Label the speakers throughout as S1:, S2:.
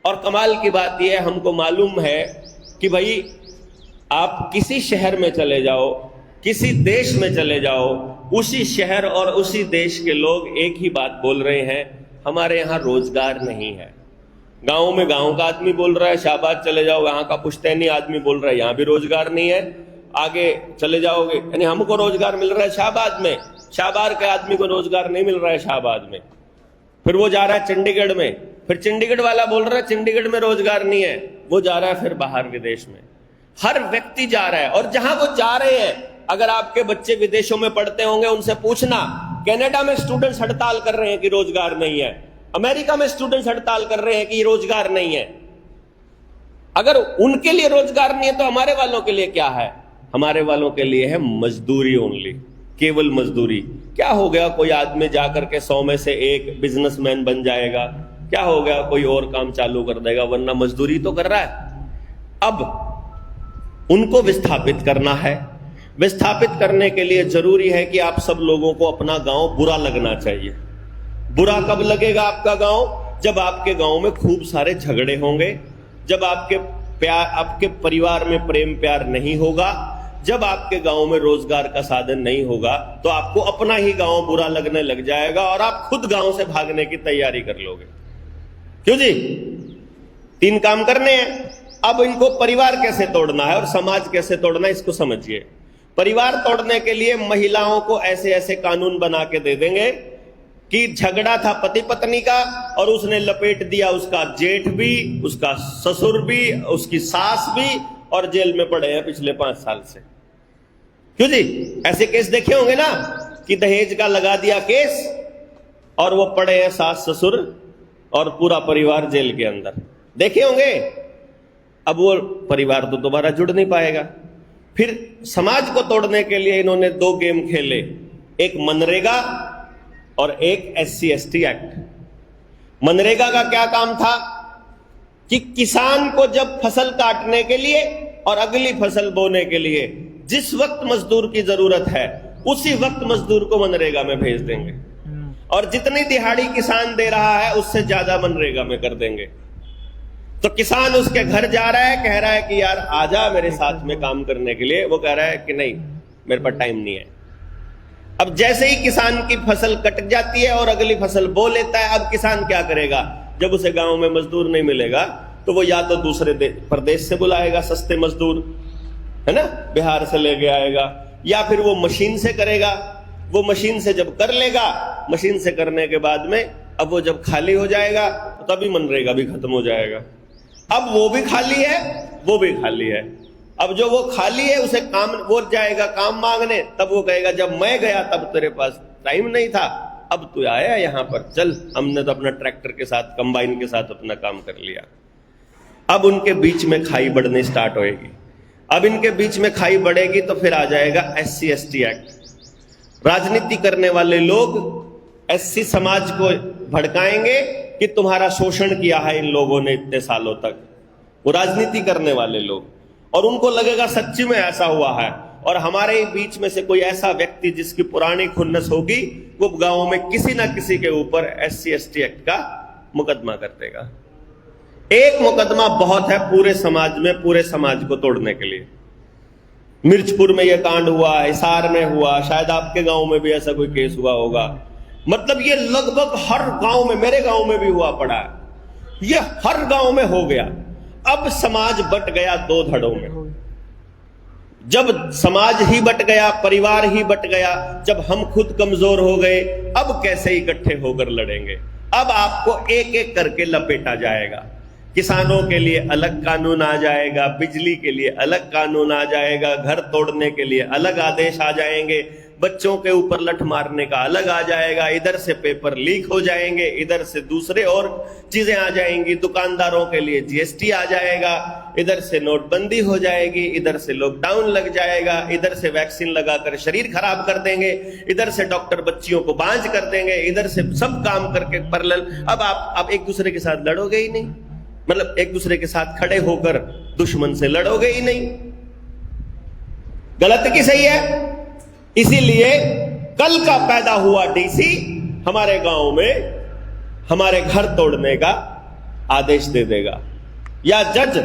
S1: और कमाल की बात यह है, हमको मालूम है कि भाई आप किसी शहर में चले जाओ, किसी देश में चले जाओ, उसी शहर और उसी देश के लोग एक ही बात बोल रहे हैं, हमारे यहाँ रोजगार नहीं है। गांव में गांव का आदमी बोल रहा है, शाहबाद चले जाओ यहाँ का पुश्तैनी आदमी बोल रहा है यहाँ भी रोजगार नहीं है। आगे चले जाओगे यानी हमको रोजगार मिल रहा है शाहबाद में, शाहबाद के आदमी को रोजगार नहीं मिल रहा है शाहबाद में। फिर वो जा रहा है चंडीगढ़ में, फिर चंडीगढ़ वाला बोल रहा है चंडीगढ़ में रोजगार नहीं है, वो जा रहा है फिर बाहर विदेश में। हर व्यक्ति जा रहा है, और जहां वो जा रहे हैं, अगर आपके बच्चे विदेशों में पढ़ते होंगे उनसे पूछना, कनाडा में स्टूडेंट्स हड़ताल कर रहे हैं कि रोजगार नहीं है, अमेरिका में स्टूडेंट्स हड़ताल कर रहे हैं कि रोजगार नहीं है। अगर उनके लिए रोजगार नहीं है तो हमारे वालों के लिए क्या है? हमारे वालों के लिए है मजदूरी ओनली, केवल मजदूरी। क्या हो गया कोई आदमी जाकर के 100 में से एक बिजनेसमैन बन जाएगा? क्या हो गया कोई और काम चालू कर देगा? वरना मजदूरी तो कर रहा है। अब उनको विस्थापित करना है। विस्थापित करने के लिए जरूरी है कि आप सब लोगों को अपना गांव बुरा लगना चाहिए। बुरा कब लगेगा आपका गांव? जब आपके गांव में खूब सारे झगड़े होंगे, जब आपके परिवार में प्रेम प्यार नहीं होगा, जब आपके गांव में रोजगार का साधन नहीं होगा, तो आपको अपना ही गांव बुरा लगने लग जाएगा और आप खुद गांव से भागने की तैयारी कर लोगे। क्यों जी? 3 काम करने हैं। अब इनको परिवार कैसे तोड़ना है और समाज कैसे तोड़ना है, इसको समझिए। परिवार तोड़ने के लिए महिलाओं को ऐसे ऐसे कानून बना के दे देंगे कि झगड़ा था पति पत्नी का और उसने लपेट दिया उसका जेठ भी, उसका ससुर भी, उसकी सास भी, और जेल में पड़े हैं पिछले 5 साल से। क्यों जी? ऐसे केस देखे होंगे ना कि दहेज का लगा दिया केस और वो पड़े हैं सास ससुर और पूरा परिवार जेल के अंदर, देखे होंगे। अब वो परिवार तो दोबारा जुड़ नहीं पाएगा। फिर समाज को तोड़ने के लिए इन्होंने 2 गेम खेले, एक मनरेगा और एक SC/ST एक्ट। मनरेगा का क्या काम था कि किसान को जब फसल काटने के लिए और अगली फसल बोने के लिए जिस वक्त मजदूर की जरूरत है, उसी वक्त मजदूर को मनरेगा में भेज देंगे, और जितनी दिहाड़ी किसान दे रहा है उससे ज्यादा मनरेगा में कर देंगे। तो किसान उसके घर जा रहा है, कह रहा है कि यार आजा मेरे साथ में काम करने के लिए, वो कह रहा है कि नहीं मेरे पास टाइम नहीं है। अब जैसे ही किसान की फसल कट जाती है और अगली फसल बो लेता है, अब किसान क्या करेगा? जब उसे गांव में मजदूर नहीं मिलेगा तो वो या तो दूसरे प्रदेश से बुलाएगा सस्ते मजदूर, है ना, बिहार से लेके आएगा, या फिर वो मशीन से करेगा। वो मशीन से जब कर लेगा, मशीन से करने के बाद में अब वो जब खाली हो जाएगा तो तभी मनरेगा भी खत्म हो जाएगा। अब वो भी खाली है, वो भी खाली है। अब जो वो खाली है उसे काम, वो जाएगा काम मांगने, तब वो कहेगा जब मैं गया तब तेरे पास टाइम नहीं था, अब तू आया यहाँ पर, चल हमने तो अपना ट्रैक्टर के साथ कंबाइन के साथ अपना काम कर लिया। अब उनके बीच में खाई बढ़नी स्टार्ट होएगी। अब इनके बीच में खाई बढ़ेगी तो फिर आ जाएगा SC/ST एक्ट। राजनीति करने वाले लोग SC समाज को भड़काएंगे कि तुम्हारा शोषण किया है इन लोगों ने इतने सालों तक, वो राजनीति करने वाले लोग, और उनको लगेगा सच्ची में ऐसा हुआ है। और हमारे बीच में से कोई ऐसा व्यक्ति जिसकी पुरानी खुन्नस होगी, वो गांव में किसी ना किसी के ऊपर SC/ST एक्ट का मुकदमा कर देगा। एक मुकदमा बहुत है पूरे समाज में, पूरे समाज को तोड़ने के लिए। मिर्चपुर में यह कांड हुआ, हिसार में हुआ, शायद आपके गांव में भी ऐसा कोई केस हुआ होगा। मतलब ये लगभग हर गांव में, मेरे गांव में भी हुआ पड़ा है, ये हर गांव में हो गया। अब समाज बट गया 2 धड़ों में। जब समाज ही बट गया, परिवार ही बट गया, जब हम खुद कमजोर हो गए, अब कैसे इकट्ठे होकर लड़ेंगे? अब आपको एक एक करके लपेटा जाएगा। किसानों के लिए अलग कानून आ जाएगा, बिजली के लिए अलग कानून आ जाएगा, घर तोड़ने के लिए अलग आदेश आ जाएंगे, बच्चों के ऊपर लठ मारने का अलग आ जाएगा, इधर से पेपर लीक हो जाएंगे, इधर से दूसरे और चीजें आ जाएंगी, दुकानदारों के लिए GST आ जाएगा, इधर से नोटबंदी हो जाएगी, इधर से लॉकडाउन लग जाएगा, इधर से वैक्सीन लगाकर शरीर खराब कर देंगे, इधर से डॉक्टर बच्चियों को बांझ कर देंगे, इधर से सब काम करके पैरेलल। अब आप एक दूसरे के साथ लड़ोगे ही नहीं, मतलब एक दूसरे के साथ खड़े होकर दुश्मन से लड़ोगे ही नहीं। गलत की सही है? इसीलिए कल का पैदा हुआ DC हमारे गांव में हमारे घर तोड़ने का, आदेश दे देगा। या जज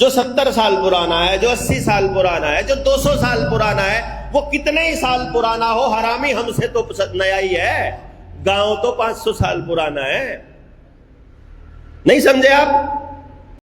S1: जो 70 साल पुराना है, जो 80 साल पुराना है, जो 200 साल पुराना है, वो कितने ही साल पुराना हो, हरामी हमसे तो नया ही है, गांव तो 500 साल पुराना है। नहीं समझे आप?